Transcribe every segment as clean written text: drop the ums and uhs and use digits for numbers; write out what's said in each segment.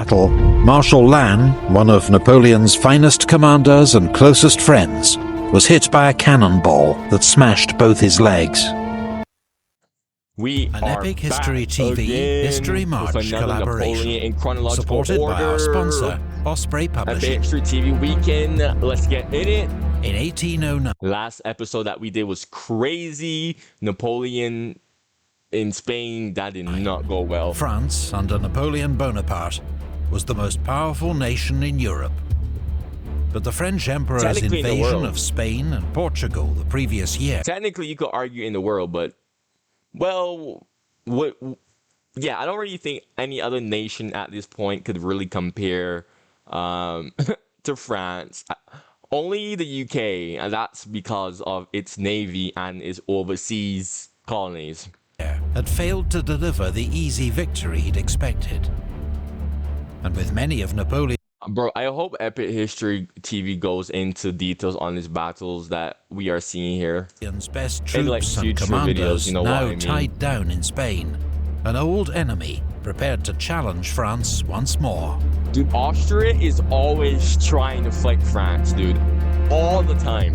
battle, Marshal Lannes, one of Napoleon's finest commanders and closest friends, was hit by a cannonball that smashed both his legs. An Epic History TV History March collaboration, supported by our sponsor, Osprey Publishing. Epic History TV weekend, let's get in it. In 1809, last episode that we did was crazy. Napoleon in Spain, that did not go well. France, under Napoleon Bonaparte, was the most powerful nation in Europe. But the French Emperor's invasion of Spain and Portugal the previous year... Technically, you could argue in the world, but... Well, yeah, I don't really think any other nation at this point could really compare to France. Only the UK, and that's because of its navy and its overseas colonies. Had failed to deliver the easy victory he'd expected. And with many of Napoleon... Bro, I hope Epic History TV goes into details on these battles that we are seeing here. Best troops and commanders now tied down in Spain. An old enemy prepared to challenge France once more. Dude, Austria is always trying to fight France, dude. All the time.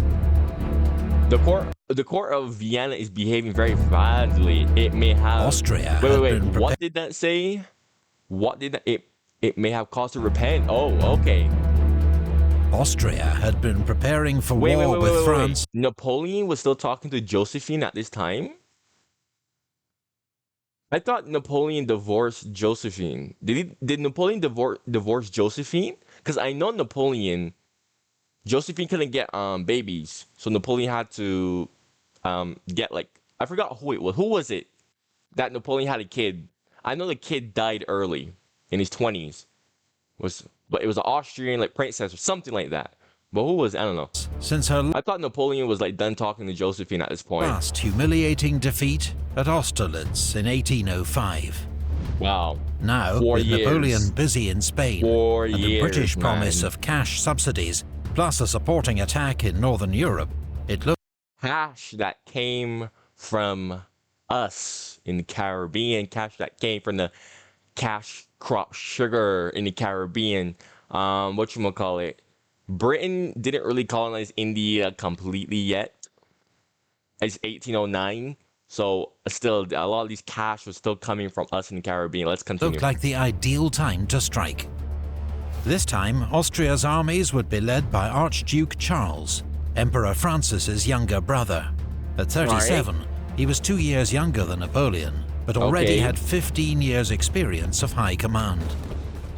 The court of Vienna is behaving very badly. It may have... Austria Wait. What did that say? What did that... It may have caused to repent. Oh, okay. Austria had been preparing for war with France. Napoleon was still talking to Josephine at this time? I thought Napoleon divorced Josephine. Did Napoleon divorce Josephine? Because I know Josephine couldn't get babies. So Napoleon had to get I forgot who it was. Who was it that Napoleon had a kid? I know the kid died early. In his 20s, but it was an Austrian princess or something like that. But who was, I don't know. I thought Napoleon was done talking to Josephine at this point. Last humiliating defeat at Austerlitz in 1805. Wow. Now, 4 with years. Napoleon busy in Spain, and the British promise of cash subsidies, plus a supporting attack in Northern Europe, it looked... Cash that came from us in the Caribbean, cash that came from the cash crop sugar in the Caribbean. Whatchamacallit? Britain didn't really colonize India completely yet. It's 1809. So still, a lot of these cash was still coming from us in the Caribbean. Let's continue. Looked like the ideal time to strike. This time, Austria's armies would be led by Archduke Charles, Emperor Francis's younger brother. At 37, he was 2 years younger than Napoleon, but already had 15 years experience of high command.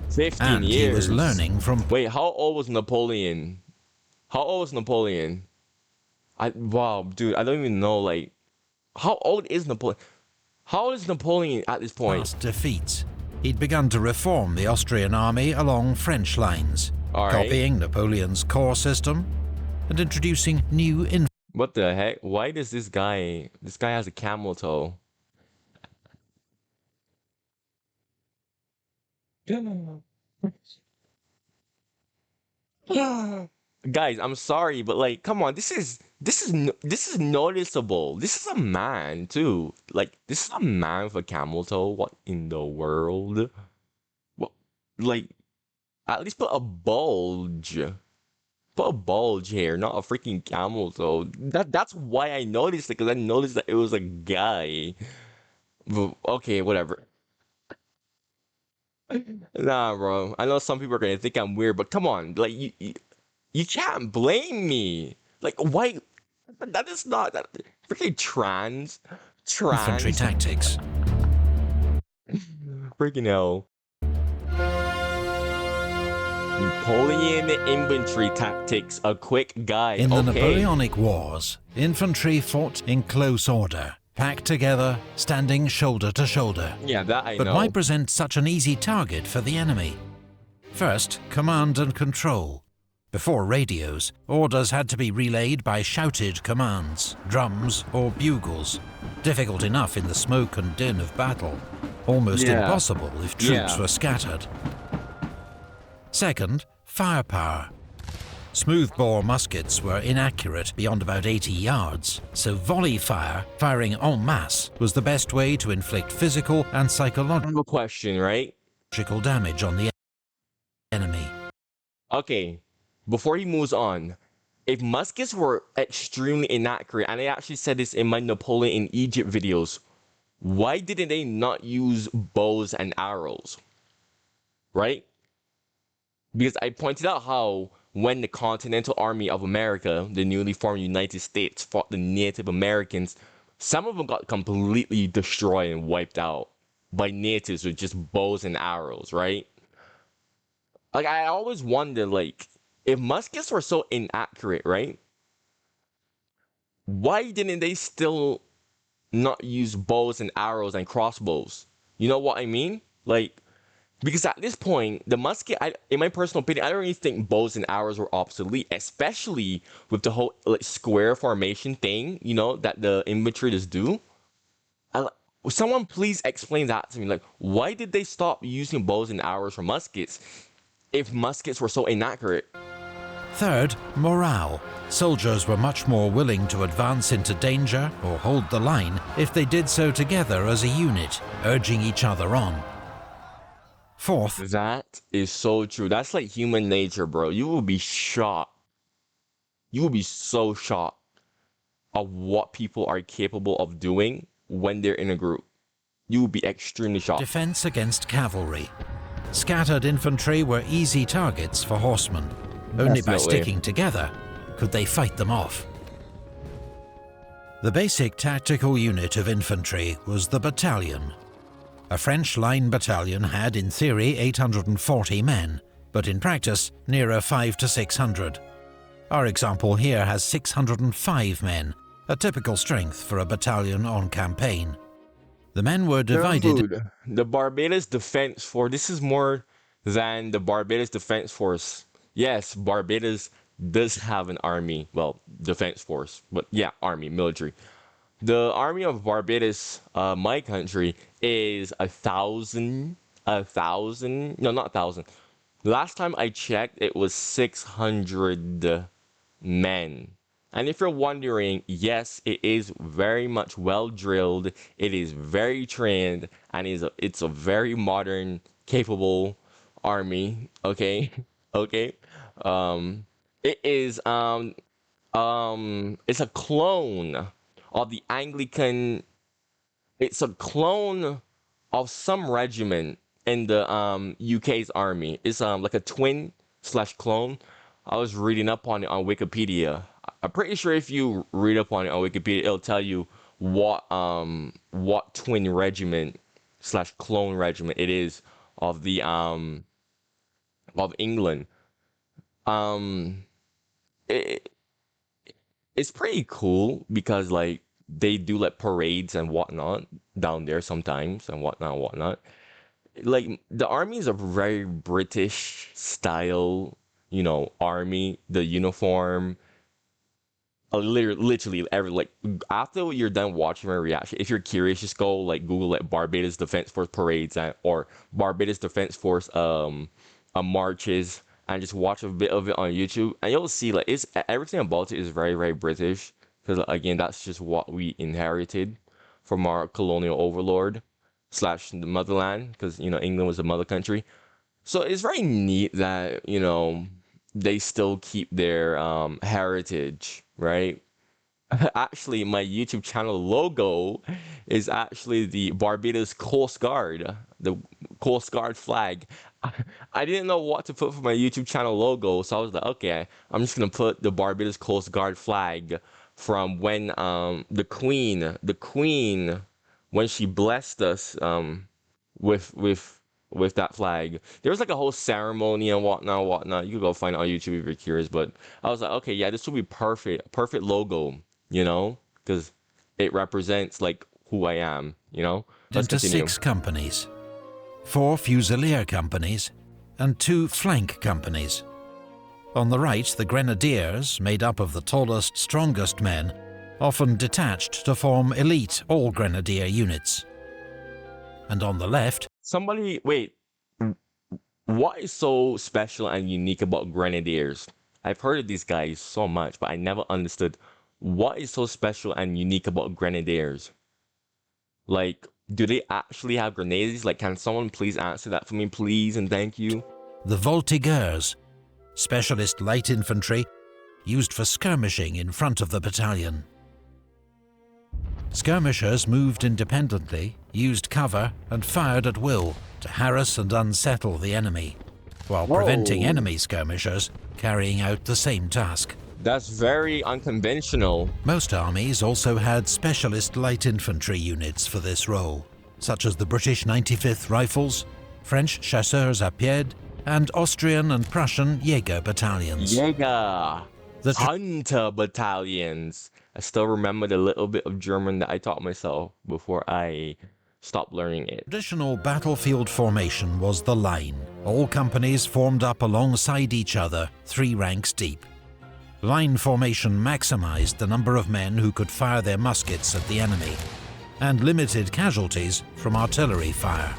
15 years? He was learning from... Wait, how old was Napoleon? Wow, dude, I don't even know, how old is Napoleon? How old is Napoleon at this point? Past defeats, he'd begun to reform the Austrian army along French lines, copying Napoleon's corps system and introducing new... What the heck? Why does this guy has a camel toe? Guys, I'm sorry, but come on, this is noticeable. This is a man too. This is a man with a camel toe. What in the world? Well, at least put a bulge. Put a bulge here, not a freaking camel toe. That's why I noticed it, because I noticed that it was a guy. But, okay, whatever. Nah, bro. I know some people are gonna think I'm weird, but come on, you can't blame me. Why? That is not that freaking trans. Infantry tactics. Freaking hell. Napoleon infantry tactics. A quick guide. In the Napoleonic Wars, infantry fought in close order, packed together, standing shoulder to shoulder. Yeah, that I know. But why present such an easy target for the enemy? First, command and control. Before radios, orders had to be relayed by shouted commands, drums or bugles. Difficult enough in the smoke and din of battle. Almost impossible if troops were scattered. Second, firepower. Smoothbore muskets were inaccurate beyond about 80 yards, so volley fire, firing en masse, was the best way to inflict physical and psychological question, right? Damage on the Okay, before he moves on, if muskets were extremely inaccurate, and I actually said this in my Napoleon in Egypt videos, why didn't they not use bows and arrows? Right? Because I pointed out how when the Continental Army of America, the newly formed United States, fought the Native Americans, some of them got completely destroyed and wiped out by natives with just bows and arrows, right? Like I always wonder, like, if muskets were so inaccurate, right? Why didn't they still not use bows and arrows and crossbows? You know what I mean? Like, because at this point, the musket, in my personal opinion, I don't really think bows and arrows were obsolete, especially with the whole like square formation thing, you know, that the infantry just do. I, Someone please explain that to me. Like, why did they stop using bows and arrows for muskets if muskets were so inaccurate? Third, morale. Soldiers were much more willing to advance into danger or hold the line if they did so together as a unit, urging each other on. Fourth, That is so true. That's like human nature, bro. You will be shocked. You will be so shocked of what people are capable of doing when they're in a group. You will be extremely shocked. defense against cavalry. Scattered infantry were easy targets for horsemen. Only by Definitely. sticking together could they fight them off. The basic tactical unit of infantry was the battalion. A French line battalion had, in theory, 840 men, but in practice, nearer 500 to 600. Our example here has 605 men, a typical strength for a battalion on campaign. The men were divided. Dude, the Barbados Defense Force. This is more than the Barbados Defense Force. Yes, Barbados does have an army. Well, defense force, but yeah, army, military. The army of Barbados, my country, is 1,000. 1,000? No, not 1,000. Last time I checked, it was 600 men. And if you're wondering, yes, it is very much well drilled. It is very trained, and it's a very modern, capable army. Okay, okay. Um, it is it's a clone of the Anglican. It's a clone of some regiment in the UK's army. It's like a twin slash clone. I was reading up on it on Wikipedia. I'm pretty sure if you read up on it on Wikipedia, it'll tell you what twin regiment slash clone regiment it is of the of England. Um, it, it's pretty cool because like they do like parades and whatnot down there sometimes and whatnot. Like the army is a very British style, you know, army. The uniform, literally every like after you're done watching my reaction, if you're curious, just go like Google like Barbados Defense Force parades or Barbados Defense Force marches and just watch a bit of it on YouTube, and you'll see like it's everything about it is very very British because again that's just what we inherited from our colonial overlord slash the motherland because you know England was the mother country. So it's very neat that you know they still keep their heritage, right? Actually, my YouTube channel logo is actually the Barbados Coast Guard, the Coast Guard flag. I didn't know what to put for my YouTube channel logo, so I was like, okay, I'm just gonna put the Barbados Coast Guard flag from when the Queen, when she blessed us with that flag. There was like a whole ceremony and whatnot. You could go find it on YouTube if you're curious. But I was like, okay, yeah, this will be perfect logo, you know, because it represents like who I am, you know. Let's into continue. 6 companies, 4 fusilier companies, and 2 flank companies. On the right, the grenadiers, made up of the tallest, strongest men, often detached to form elite all-grenadier units. And on the left, Somebody, wait, what is so special and unique about grenadiers? I've heard of these guys so much, but I never understood what is so special and unique about grenadiers. Like, do they actually have grenades? Like, can someone please answer that for me, please, and thank you? the voltigeurs. specialist light infantry used for skirmishing in front of the battalion. Skirmishers moved independently, used cover and fired at will to harass and unsettle the enemy, while preventing enemy skirmishers carrying out the same task. That's very unconventional. Most armies also had specialist light infantry units for this role, such as the British 95th Rifles, French Chasseurs à Pied, and Austrian and Prussian Jäger battalions. Jäger! Hunter battalions! I still remember the little bit of German that I taught myself before I stopped learning it. Traditional battlefield formation was the line. All companies formed up alongside each other, 3 ranks deep. Line formation maximized the number of men who could fire their muskets at the enemy, and limited casualties from artillery fire.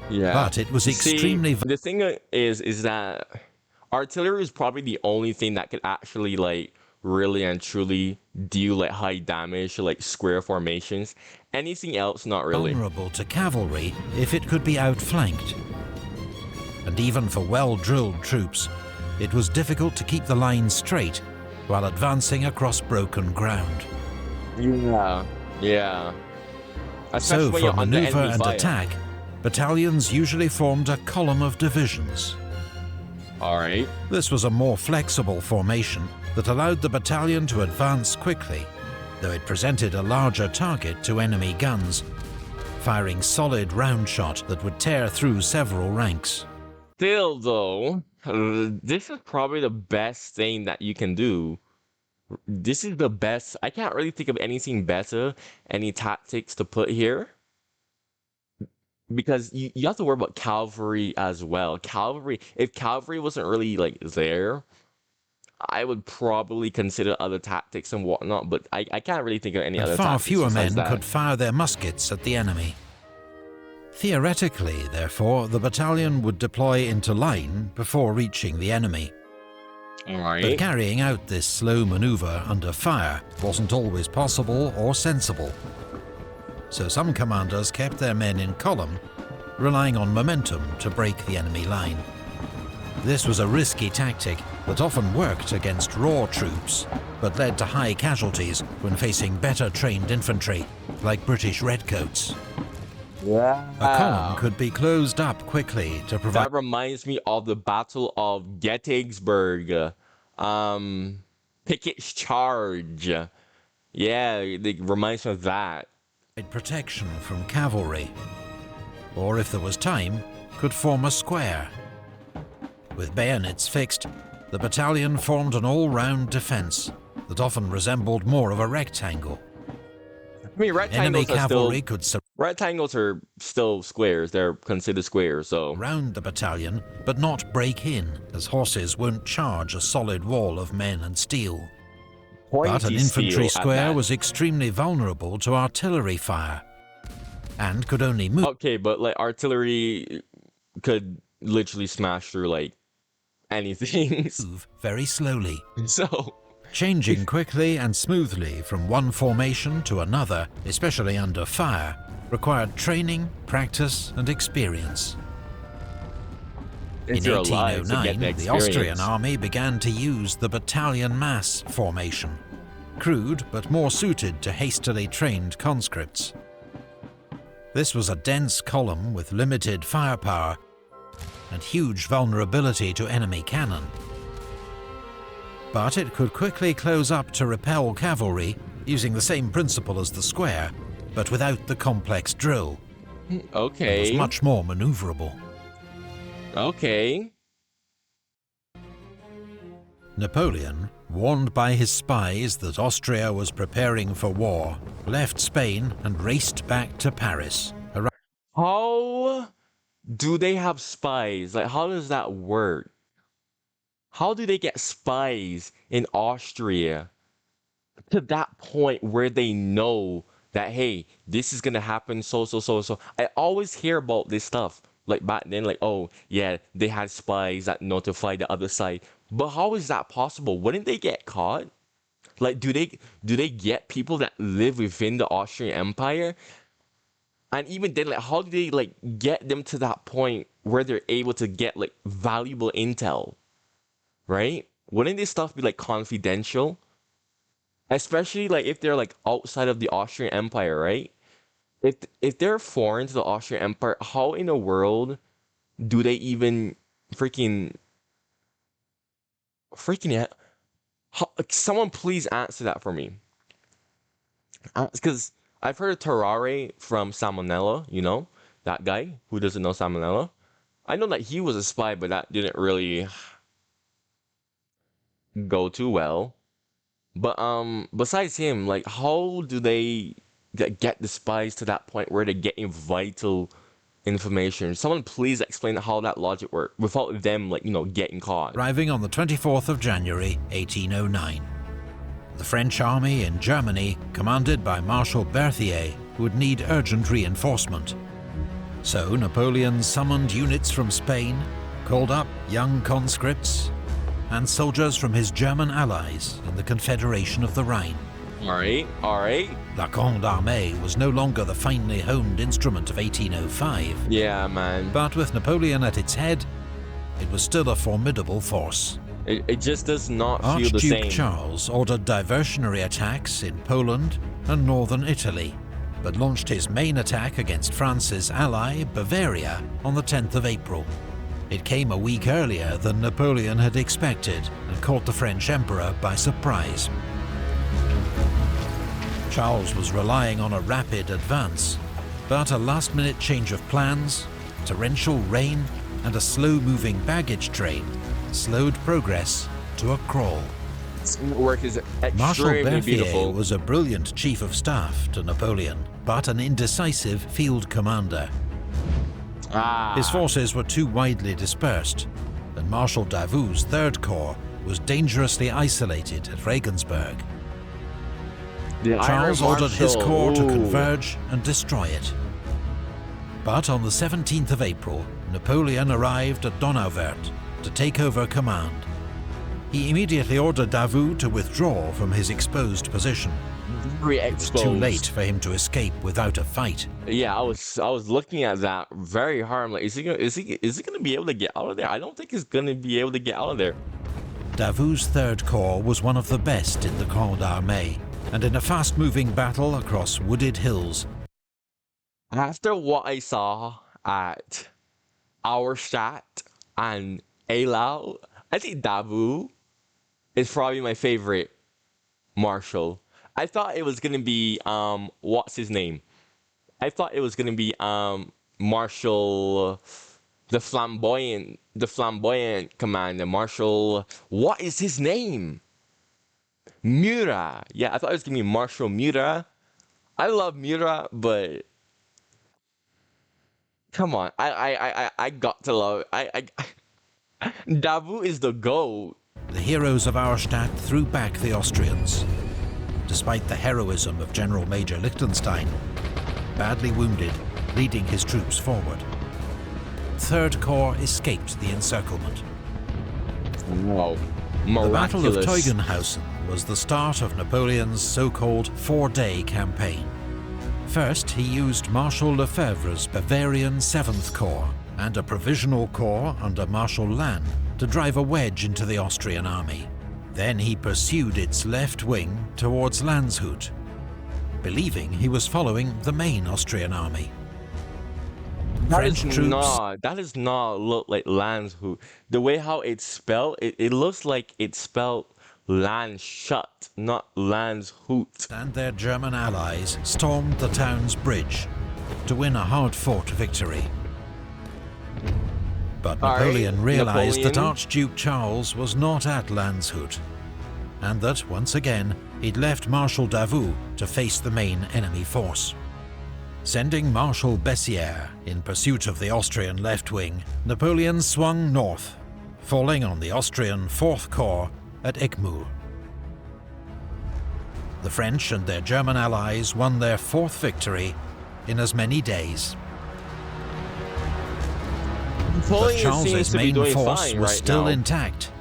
Yeah. But it was extremely... the thing is that artillery is probably the only thing that could actually, like, really and truly deal, like, high damage to, like, square formations. Anything else, not really. Vulnerable to cavalry if it could be outflanked. And even for well-drilled troops, it was difficult to keep the line straight while advancing across broken ground. Yeah. So for maneuver and attack, battalions usually formed a column of divisions. Alright. This was a more flexible formation that allowed the battalion to advance quickly, though it presented a larger target to enemy guns, firing solid round shot that would tear through several ranks. Still though, this is probably the best thing that you can do. This is the best. I can't really think of anything better, any tactics to put here. Because you have to worry about cavalry as well. If cavalry wasn't really, like, there, I would probably consider other tactics and whatnot, but I can't really think of any other tactics. Far fewer men that could fire their muskets at the enemy. Theoretically, therefore, the battalion would deploy into line before reaching the enemy. Alright. But carrying out this slow maneuver under fire wasn't always possible or sensible. So some commanders kept their men in column, relying on momentum to break the enemy line. This was a risky tactic that often worked against raw troops, but led to high casualties when facing better trained infantry, like British redcoats. Yeah. A column could be closed up quickly to provide... That reminds me of the Battle of Gettysburg. Pickett's Charge. Yeah, it reminds me of that. ...protection from cavalry. Or if there was time, could form a square. With bayonets fixed, the battalion formed an all-round defense that often resembled more of a rectangle. I mean, Enemy cavalry could rectangles are still squares. They're considered squares, so... surround the battalion, but not break in, as horses won't charge a solid wall of men and steel. But an infantry square was extremely vulnerable to artillery fire, and could only move... Okay, but, like, artillery could literally smash through, like, anything. ...move very slowly. So... changing quickly and smoothly from one formation to another, especially under fire, required training, practice, and experience. In 1809, the Austrian army began to use the battalion mass formation, crude but more suited to hastily trained conscripts. This was a dense column with limited firepower and huge vulnerability to enemy cannon. But it could quickly close up to repel cavalry using the same principle as the square, but without the complex drill. Okay. It was much more maneuverable. Okay. Napoleon, warned by his spies that Austria was preparing for war, left Spain and raced back to Paris. How do they have spies? Like, how does that work? How do they get spies in Austria to that point where they know that, hey, this is gonna happen, so. I always hear about this stuff, like back then, like, oh, yeah, they had spies that notify the other side. But how is that possible? Wouldn't they get caught? Like, do they get people that live within the Austrian Empire? And even then, like, how do they, like, get them to that point where they're able to get, like, valuable intel? right? Wouldn't this stuff be like confidential? Especially like if they're like outside of the Austrian Empire, right? If they're foreign to the Austrian Empire, how in the world do they even freaking freaking how, like, someone please answer that for me. Because I've heard of Terrare from Salmonella, you know, that guy who doesn't know Salmonella. I know that he was a spy, but that didn't really go too well. But besides him, like, how do they get the spies to that point where they're getting vital information? Someone please explain how that logic works without them, like, you know, getting caught. Arriving on the 24th of January, 1809. The French army in Germany, commanded by Marshal Berthier, would need urgent reinforcement. So Napoleon summoned units from Spain, called up young conscripts, and soldiers from his German allies in the Confederation of the Rhine. Alright. La Grande Armée was no longer the finely honed instrument of 1805. Yeah, man. But with Napoleon at its head, it was still a formidable force. It just does not feel the Archduke same. Charles ordered diversionary attacks in Poland and northern Italy, but launched his main attack against France's ally, Bavaria, on the 10th of April. It came a week earlier than Napoleon had expected and caught the French Emperor by surprise. Charles was relying on a rapid advance, but a last-minute change of plans, torrential rain, and a slow-moving baggage train slowed progress to a crawl. This work is Marshal extremely Berthier beautiful. was a brilliant chief of staff to Napoleon, but an indecisive field commander. His forces were too widely dispersed, and Marshal Davout's Third Corps was dangerously isolated at Regensburg. Charles ordered his corps to converge and destroy it. But on the 17th of April, Napoleon arrived at Donauwörth to take over command. He immediately ordered Davout to withdraw from his exposed position. Very It was exposed. too late for him to escape without a fight. Yeah, I was looking at that very hard. I'm like, is he gonna be able to get out of there? I don't think he's gonna be able to get out of there. Davout's Third Corps was one of the best in the Grande Armée, and in a fast-moving battle across wooded hills, After what I saw at Auerstadt and Eylau, I think Davout is probably my favorite marshal. I thought it was gonna be what's his name? I thought it was gonna be Marshal the flamboyant commander, Marshal, what is his name? Murat. Yeah, I thought it was gonna be Marshal Murat. I love Murat, but come on, I got to love it. Davout is the GOAT. the heroes of Auerstadt threw back the Austrians. Despite the heroism of General Major Liechtenstein, badly wounded, leading his troops forward. Third Corps escaped the encirclement. Wow. The Battle of Miraculous. Teugn-Hausen was the start of Napoleon's so-called four-day campaign. First, he used Marshal Lefebvre's Bavarian 7th Corps and a provisional corps under Marshal Lannes to drive a wedge into the Austrian army. Then he pursued its left wing towards Landshut, believing he was following the main Austrian army. French troops That does not look like Landshut. The way how it's spelled, it looks like it's spelled Landshut, not Landshut. and their German allies stormed the town's bridge to win a hard-fought victory. But Napoleon realized that Napoleon. Archduke Charles was not at Landshut, and that, once again, he'd left Marshal Davout to face the main enemy force. Sending Marshal Bessières in pursuit of the Austrian left wing, Napoleon swung north, falling on the Austrian 4th Corps at Eckmühl. The French and their German allies won their 4th victory in as many days. But Napoleon seems Charles's to be main doing force fine was right still now. intact,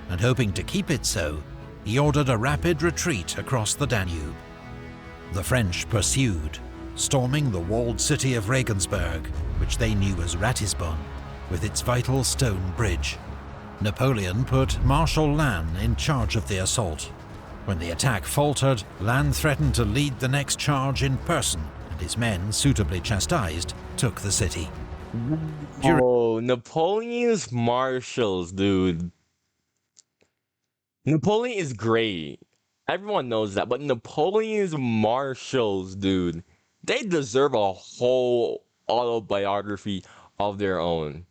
and hoping to keep it so, he ordered a rapid retreat across the Danube. The French pursued, storming the walled city of Regensburg, which they knew as Ratisbon, with its vital stone bridge. Napoleon put Marshal Lannes in charge of the assault. When the attack faltered, Lannes threatened to lead the next charge in person, and his men, suitably chastised, took the city. Oh, Napoleon's marshals, dude. Napoleon is great. Everyone knows that, but Napoleon's marshals, dude, they deserve a whole autobiography of their own.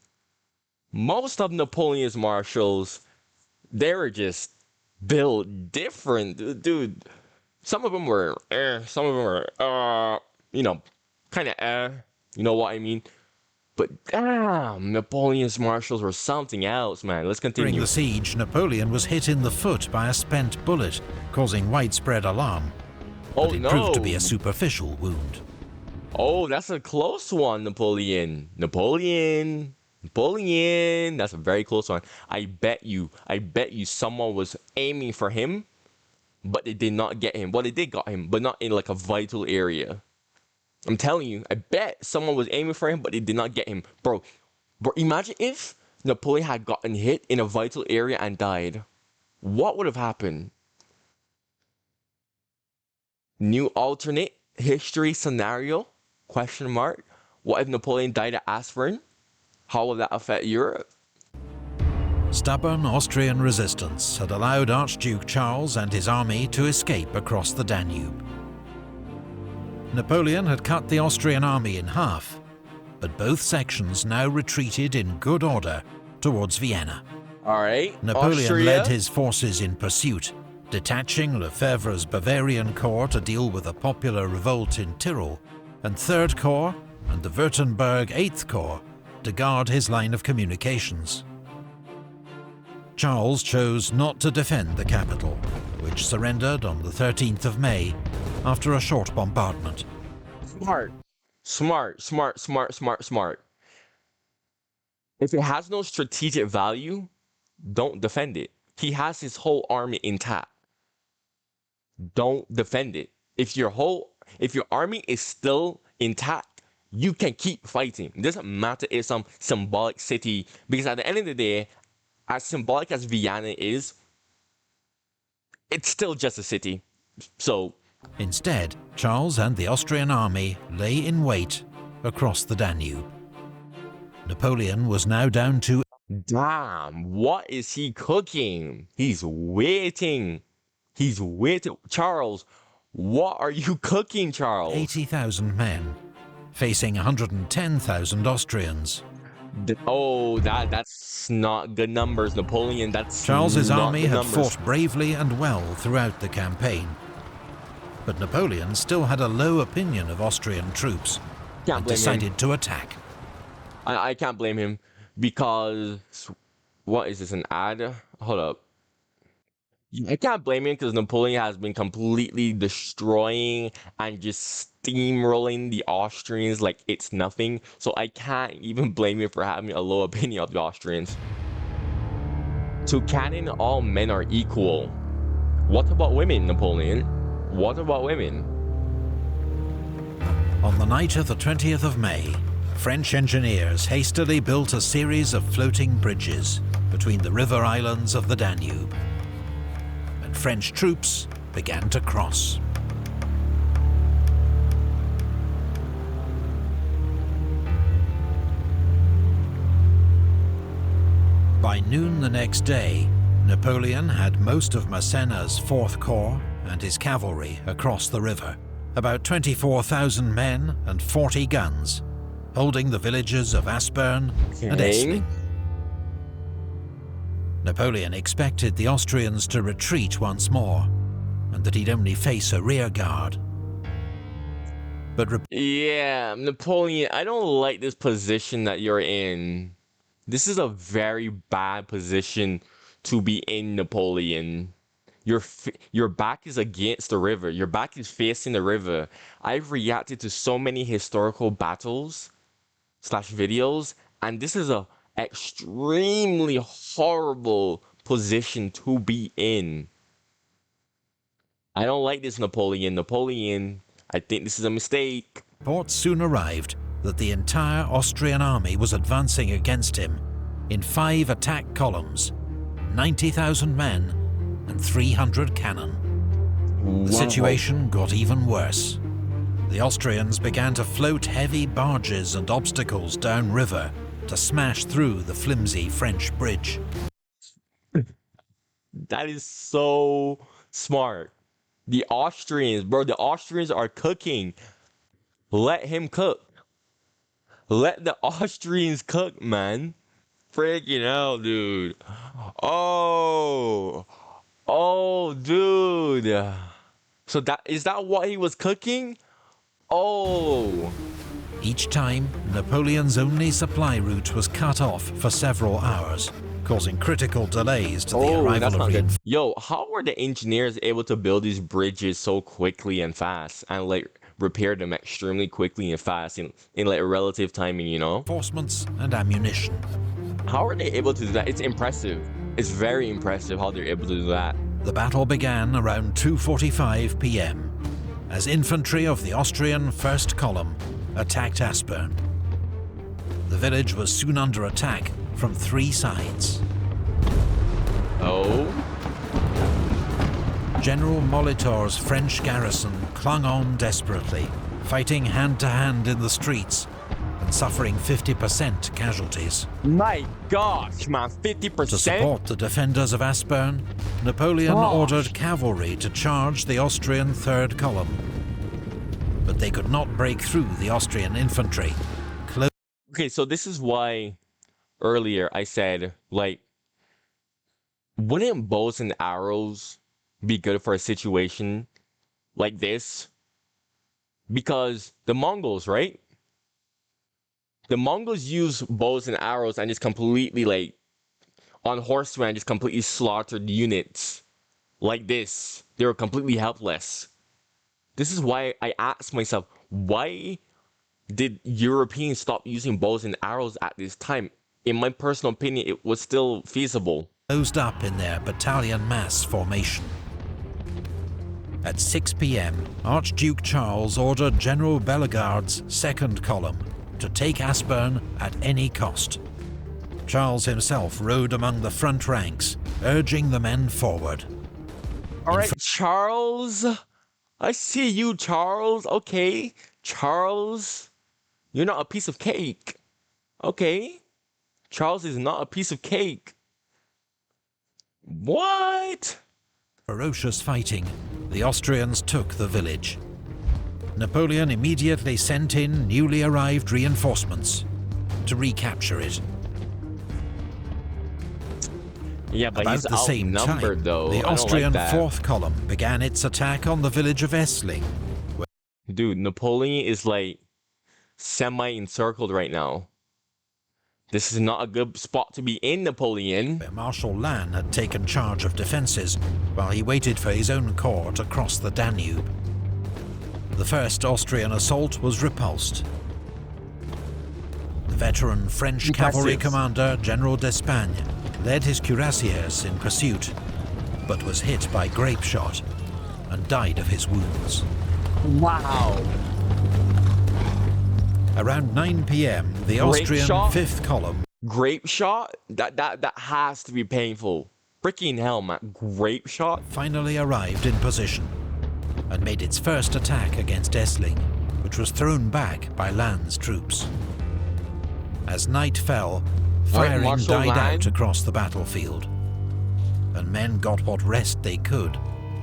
Most of Napoleon's marshals, they were just built different, dude. Some of them were, some of them were, kind of, you know what I mean? But damn, Napoleon's marshals were something else, man. Let's continue. During the siege, Napoleon was hit in the foot by a spent bullet, causing widespread alarm. Oh, but it no. proved to be a superficial wound. Oh, that's a close one, Napoleon. Napoleon. That's a very close one. I bet you someone was aiming for him, but they did not get him. Well, they did got him, but not in like a vital area. I'm telling you, I bet someone was aiming for him, but they did not get him. Bro, imagine if Napoleon had gotten hit in a vital area and died. What would have happened? New alternate history scenario? Question mark. What if Napoleon died at Aspern? How will that affect Europe? Stubborn Austrian resistance had allowed Archduke Charles and his army to escape across the Danube. Napoleon had cut the Austrian army in half, but both sections now retreated in good order towards Vienna. All right, Napoleon Austria led his forces in pursuit, detaching Lefebvre's Bavarian Corps to deal with a popular revolt in Tyrol, and Third Corps and the Württemberg Eighth Corps to guard his line of communications. Charles chose not to defend the capital, which surrendered on the 13th of May after a short bombardment. Smart. If it has no strategic value, don't defend it. He has his whole army intact. Don't defend it. If your army is still intact, you can keep fighting. It doesn't matter if some symbolic city, because at the end of the day, as symbolic as Vienna is, it's still just a city. So instead, Charles and the Austrian army lay in wait across the Danube. Napoleon was now down to... Damn, what is he cooking? He's waiting. Charles, what are you cooking, Charles? 80,000 men, facing 110,000 Austrians. Oh, that's not good numbers, Napoleon. Charles's army had numbers. fought bravely and well throughout the campaign. But Napoleon still had a low opinion of Austrian troops and decided to attack. I can't blame him, because... What is this, an ad? Hold up. I can't blame him because Napoleon has been completely destroying and just steamrolling the Austrians like it's nothing. So I can't even blame him for having a low opinion of the Austrians. To cannon, all men are equal. What about women, Napoleon? What about women? On the night of the 20th of May, French engineers hastily built a series of floating bridges between the river islands of the Danube. And French troops began to cross. By noon the next day, Napoleon had most of Massena's 4th Corps and his cavalry across the river, about 24,000 men and 40 guns, holding the villages of Aspern and Essling. Napoleon expected the Austrians to retreat once more, and that he'd only face a rear guard. But yeah, Napoleon, I don't like this position that you're in. This is a very bad position to be in, Napoleon. Your back is against the river. Your back is facing the river. I've reacted to so many historical battles / videos, and this is a extremely horrible position to be in. I don't like this, Napoleon. Napoleon, I think this is a mistake. reports soon arrived that the entire Austrian army was advancing against him, in 5 attack columns, 90,000 men and 300 cannon. The situation got even worse. The Austrians began to float heavy barges and obstacles downriver to smash through the flimsy French bridge. That is so smart. The Austrians, bro, the Austrians are cooking. Let him cook. Let the Austrians cook, man. Freaking hell, dude. Oh, dude. So is that what he was cooking? Oh. Each time, Napoleon's only supply route was cut off for several hours, causing critical delays to the arrival of reinforcements. Yo, how were the engineers able to build these bridges so quickly and fast and like repair them extremely quickly and fast in like relative timing, you know? Reinforcements and ammunition. How are they able to do that? It's impressive. It's very impressive how they're able to do that. The battle began around 2:45 p.m. as infantry of the Austrian First Column attacked Aspern. The village was soon under attack from 3 sides. Oh? General Molitor's French garrison clung on desperately, fighting hand-to-hand in the streets and suffering 50% casualties. My gosh, man, 50%? To support the defenders of Aspern, Napoleon ordered cavalry to charge the Austrian Third Column. But they could not break through the Austrian infantry. Okay, so this is why earlier I said, like, wouldn't bows and arrows be good for a situation like this? Because the Mongols, right? The Mongols use bows and arrows and just completely, like, on horseback, just completely slaughtered units like this. They were completely helpless. This is why I asked myself, why did Europeans stop using bows and arrows at this time? In my personal opinion, it was still feasible. Closed up in their battalion mass formation. At 6 p.m, Archduke Charles ordered General Bellegarde's Second Column to take Aspern at any cost. Charles himself rode among the front ranks, urging the men forward. All right, Charles. I see you, Charles. Okay, Charles. You're not a piece of cake. Okay. Charles is not a piece of cake. What? Ferocious fighting, the Austrians took the village. Napoleon immediately sent in newly arrived reinforcements to recapture it. Yeah, but About he's the same outnumbered, time, though. the Austrian Fourth Column began its attack on the village of Essling. Dude, Napoleon is like semi-encircled right now. This is not a good spot to be in, Napoleon. Where Marshal Lannes had taken charge of defences while he waited for his own corps to cross the Danube. The first Austrian assault was repulsed. The veteran French cavalry commander General d'Espagne led his cuirassiers in pursuit, but was hit by grape shot and died of his wounds. Wow. Around 9 p.m, the Austrian Fifth Column... Grape shot? That has to be painful. Freaking hell, man. Grape shot? ...finally arrived in position and made its first attack against Essling, which was thrown back by Lannes' troops. As night fell, firing died out across the battlefield, and men got what rest they could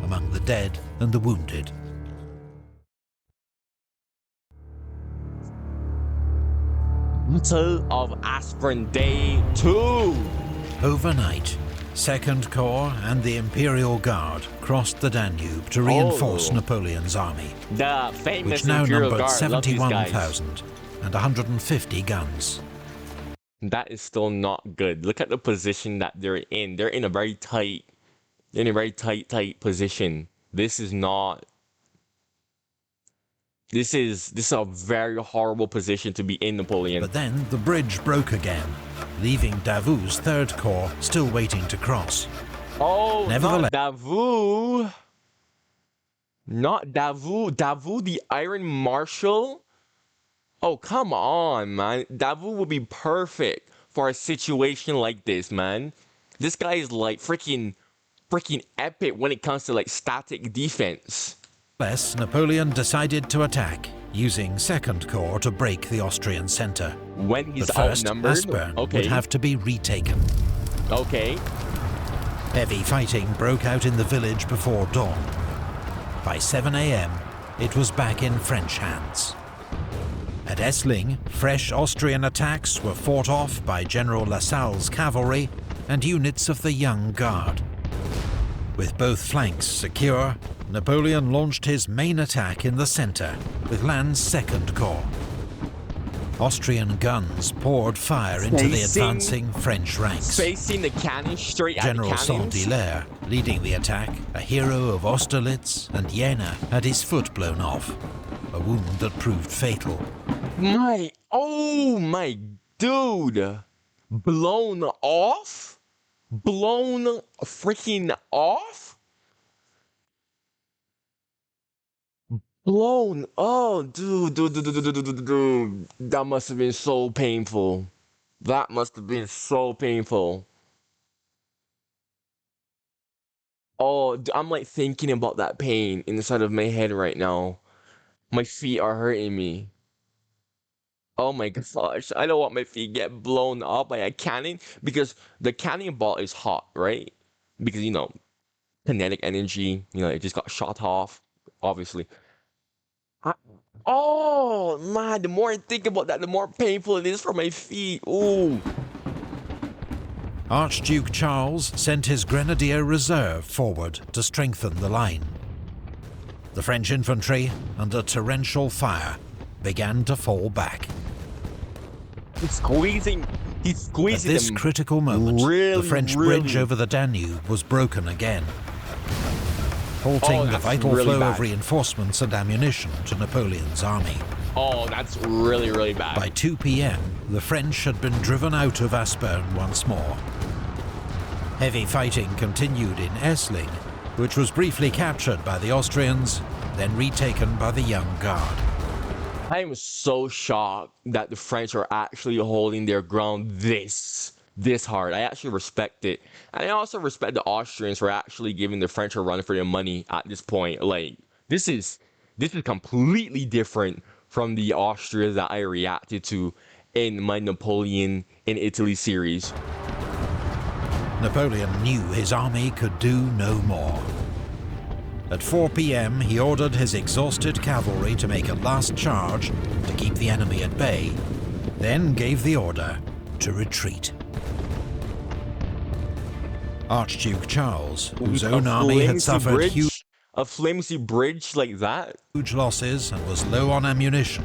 among the dead and the wounded. Battle of Aspern Day 2! Overnight, Second Corps and the Imperial Guard crossed the Danube to reinforce Napoleon's army, the famous which now Imperial numbered Guard. 71,000 and 150 guns. That is still not good. Look at the position that they're in. They're in a very tight, tight position. This is not... This is a very horrible position to be in, Napoleon. But then the bridge broke again, leaving Davout's Third Corps still waiting to cross. Oh, nevertheless, not Davout. Not Davout. Davout, the Iron Marshal? Oh, come on, man. Davout would be perfect for a situation like this, man. This guy is like freaking epic when it comes to like static defense. Nevertheless, Napoleon decided to attack, using Second Corps to break the Austrian centre. When he's But first, outnumbered, Aspern okay, would have to be retaken. okay. Heavy fighting broke out in the village before dawn. By 7 a.m, it was back in French hands. At Essling, fresh Austrian attacks were fought off by General Lassalle's cavalry and units of the Young Guard. With both flanks secure, Napoleon launched his main attack in the centre with Lannes' Second Corps. Austrian guns poured fire into the advancing French ranks. Facing the cannon straight at the General cannons. Saint-Hilaire leading the attack, a hero of Austerlitz and Jena, had his foot blown off, a wound that proved fatal. Oh my dude! Blown off? Blown freaking off? Blown. Oh, dude. That must have been so painful. That must have been so painful. Oh, I'm like thinking about that pain inside of my head right now. My feet are hurting me. Oh my gosh, I don't want my feet get blown up by a cannon because the cannonball is hot, right? Because, you know, kinetic energy, you know, it just got shot off, obviously. Oh man, the more I think about that, the more painful it is for my feet. Ooh. Archduke Charles sent his Grenadier Reserve forward to strengthen the line. The French infantry, under torrential fire, began to fall back. He's squeezing At this them critical moment, really, the French really. bridge over the Danube was broken again, halting the that's vital really flow bad. of reinforcements and ammunition to Napoleon's army. Oh, that's really, really bad. By 2 p.m, the French had been driven out of Aspern once more. Heavy fighting continued in Essling, which was briefly captured by the Austrians, then retaken by the Young Guard. I am so shocked that the French are actually holding their ground this hard. I actually respect it. And I also respect the Austrians for actually giving the French a run for their money at this point. Like, this is completely different from the Austria that I reacted to in my Napoleon in Italy series. Napoleon knew his army could do no more. At 4 p.m, he ordered his exhausted cavalry to make a last charge to keep the enemy at bay, then gave the order to retreat. Archduke Charles, whose own army had suffered A flimsy bridge like that? huge losses and was low on ammunition,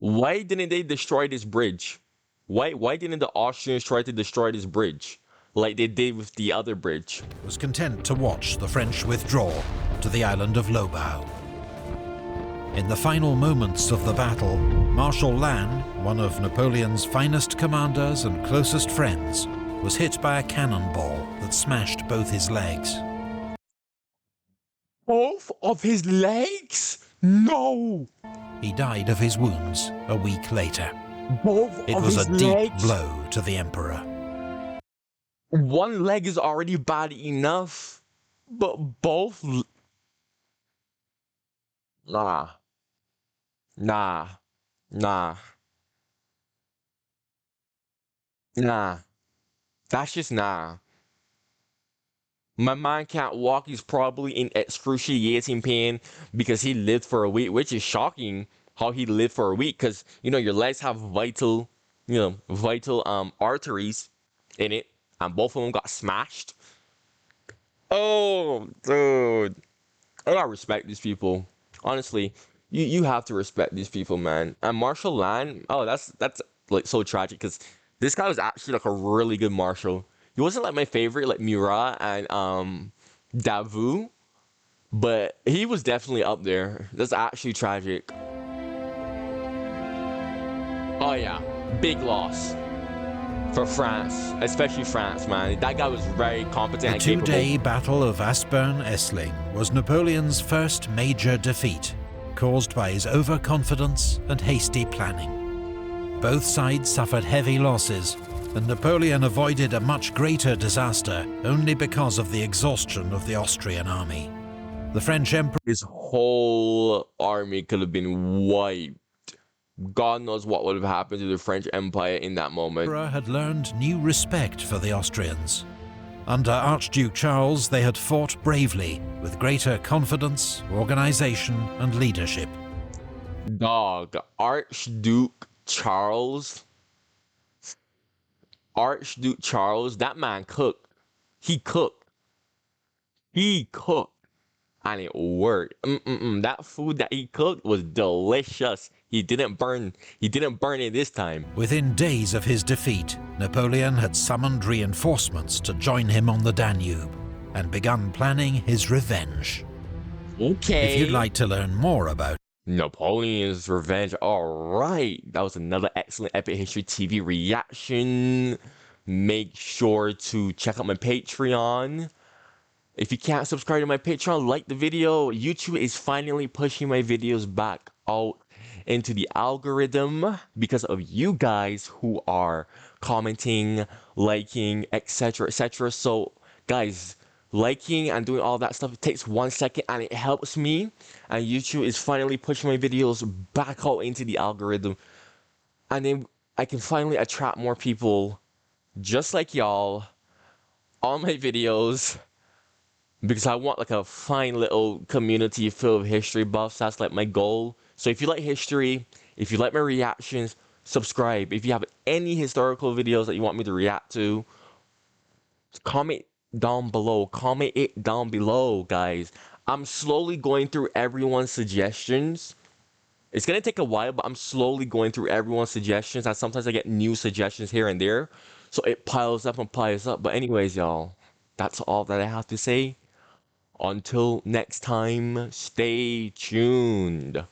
Why didn't they destroy this bridge? Why didn't the Austrians try to destroy this bridge like they did with the other bridge? was content to watch the French withdraw to the island of Lobau. In the final moments of the battle, Marshal Lannes, one of Napoleon's finest commanders and closest friends, was hit by a cannonball that smashed both his legs. Both of his legs? No! He died of his wounds a week later. Both It of was his a deep legs? blow to the emperor. One leg is already bad enough, but both... Nah. That's just nah. My man can't walk. He's probably in excruciating pain because he lived for a week, which is shocking how he lived for a week because, you know, your legs have vital arteries in it, and both of them got smashed. Oh, dude. I gotta respect these people. Honestly, you have to respect these people, man. And Marshal Lannes, oh, that's like so tragic because this guy was actually like a really good marshal. He wasn't like my favorite, like Murat and Davout, but he was definitely up there. That's actually tragic. Oh yeah, big loss for France, especially France, man. That guy was very competent The and capable. two-day Battle of Aspern-Essling was Napoleon's first major defeat, caused by his overconfidence and hasty planning. Both sides suffered heavy losses, and Napoleon avoided a much greater disaster only because of the exhaustion of the Austrian army. The French Emperor, His whole army could have been wiped. God knows what would have happened to the French Empire in that moment. had learned new respect for the Austrians. Under Archduke Charles, they had fought bravely, with greater confidence, organization, and leadership. Dog, Archduke Charles, that man cooked. He cooked. And it worked. That food that he cooked was delicious. He didn't burn it this time. Within days of his defeat, Napoleon had summoned reinforcements to join him on the Danube and begun planning his revenge. Okay. If you'd like to learn more about Napoleon's revenge, alright. That was another excellent Epic History TV reaction. Make sure to check out my Patreon. If you can't subscribe to my Patreon, like the video. YouTube is finally pushing my videos back out into the algorithm because of you guys who are commenting, liking, etc, etc. So guys, liking and doing all that stuff, it takes 1 second and it helps me, and YouTube is finally pushing my videos back out into the algorithm, and then I can finally attract more people just like y'all on my videos, because I want like a fine little community filled with history buffs. That's like my goal. So if you like history, if you like my reactions, subscribe. If you have any historical videos that you want me to react to, comment down below. Comment it down below, guys. I'm slowly going through everyone's suggestions. It's gonna take a while, but I'm slowly going through everyone's suggestions, and sometimes I get new suggestions here and there, so it piles up and piles up. But anyways, y'all, that's all that I have to say. Until next time, stay tuned.